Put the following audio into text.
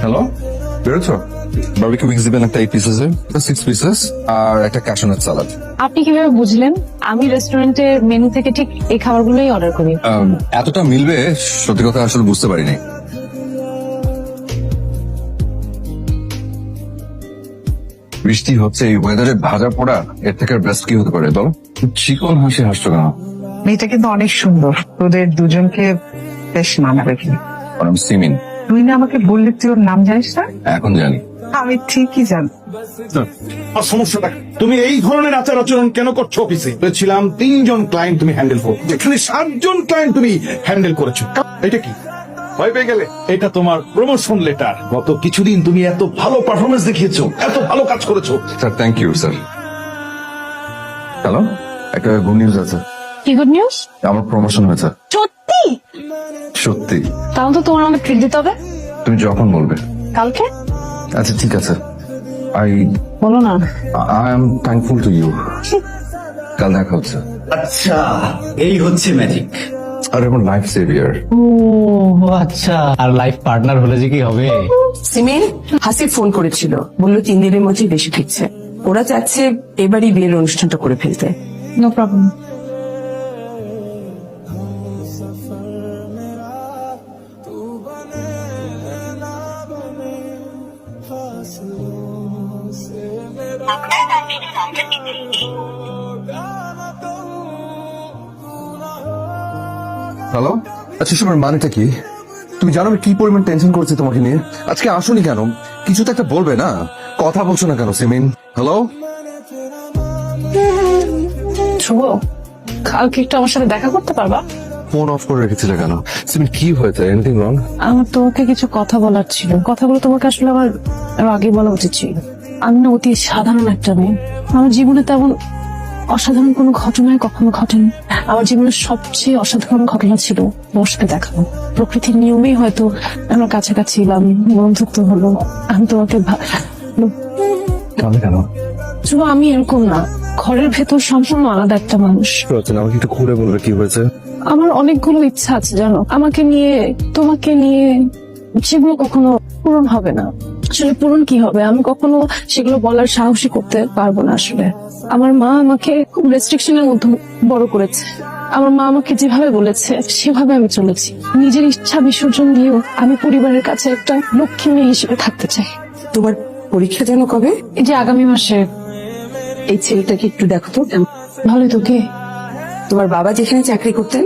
Hello, বেরোছো? Barbecue wings দিবেন একটা 8 pieces, 6 pieces আর একটা ক্যাশনাট সালাদ। আপনি কিভাবে বুঝলেন? আমি রেস্টুরেন্টের মেনু থেকে ঠিক এই খাবারগুলোই অর্ডার করি। এতটা মিলবে সত্যি কথা আসলে বুঝতে পারিনি। বৃষ্টি হচ্ছে, এই ওয়েদারে ভাজা পোড়া এর থেকে বেস্ট কি হতে পারে বলো? চিকন হাসি হাসছো কেন? মেয়েটা কিন্তু অনেক সুন্দর, তোদের দুজনকে বেশ মানাবে। সিমিন। তুই না আমাকে বললি তুই ওর নাম জানিস না? এখন জানি। আমি ঠিকই জানি। আর সমস্যাটা কি? তুমি এই ধরনের আচার আচরণ কেন করছো অফিসে? ছিলাম 3 জন ক্লায়েন্ট তুমি হ্যান্ডেল করো, যেখানে 7 জন ক্লায়েন্ট তুমি হ্যান্ডেল করেছো। এটা কি ভয় পেয়ে গেলে? এটা তোমার প্রমোশন লেটার। গত কিছুদিন তুমি এত ভালো পারফরমেন্স দেখিয়েছো, এত ভালো কাজ করেছো। Sir thank you sir. Hello, একটা গুড নিউজ আছে। কি গুড নিউজ? আমার প্রমোশন হয়েছে। সত্যি? সত্যি। তাহলে তো তোমার আমাকে ট্রিট দিতে হবে। তুমি যখন বলবে। কালকে? আচ্ছা ঠিক আছে। আই বলো না। Am thankful to you. কাল দেখা হচ্ছে। আচ্ছা, এই হচ্ছে ম্যাজিক। আর এখন লাইফ সেভিয়ার। ও আচ্ছা, আর লাইফ পার্টনার হলে যে কি হবে। সিমেন হাসিব ফোন করেছিল, বললো 3 দিনের মধ্যেই বেশি ফিরছে। ওরা চাচ্ছে এবারই বিয়ের অনুষ্ঠানটা করে ফেলতে। No problem. হ্যালো, আচ্ছা সবার মানেটা কি? তুমি জানো আমি কি পরিমাণ টেনশন করছি তোমাকে নিয়ে? আজকে আসোনি কেন? কিছু তো একটা বলবে না? কথা বলছো না কেন সিমিন? হ্যালো, শুভ, কালকে একটু আমার সাথে দেখা করতে পারবা? ফোন অফ করে রেখেছিলে কেন? সিমিন কি হয়েছে? Anything wrong? আমার তোমাকে কিছু কথা বলার ছিল। কথাগুলো তোমাকে আসলে আমার আরো আগে বলা উচিত ছিল। আমি না অতি সাধারণ একটা মেয়ে। আমার জীবনে তেমন অসাধারণ কোনো ঘটনায় কখনো ঘটেনি। আমার জীবনের সবচেয়ে অসাধারণ ঘটনা ছিল তোমার সাথে দেখা। প্রকৃতির নিয়মেই হয়তো আমরা কাছাকাছি এলাম, বন্ধুত্ব হলো। আমি তোমাকে কেন? শুভ, আমি এরকম না। ঘরের ভেতর সম্পূর্ণ আলাদা একটা মানুষ। আমাকে একটু খুলে বলবে কি হয়েছে? আমার অনেকগুলো ইচ্ছা আছে জানো, আমাকে নিয়ে, তোমাকে নিয়ে। সেগুলো কখনো পূরণ হবে না। আসলে পূরণ কি হবে, আমি কখনো সেগুলো বলার সাহসী করতে পারবো না। আসলে আমার মা আমাকে খুব রেস্ট্রিকশনের মধ্যে বড় করেছে। আমার মা আমাকে যেভাবে বলেছে সেভাবে আমি চলেছি। নিজের ইচ্ছা বিসর্জন দিয়েও আমি পরিবারের কাছে একটা লক্ষ্মী মেয়ে হিসেবে থাকতে চাই। তোমার পরীক্ষা যেন কবে? এই যে আগামী মাসে। এই ছেলেটাকে একটু দেখো তো। ভালোই তো। কে? তোমার বাবা যেখানে চাকরি করতেন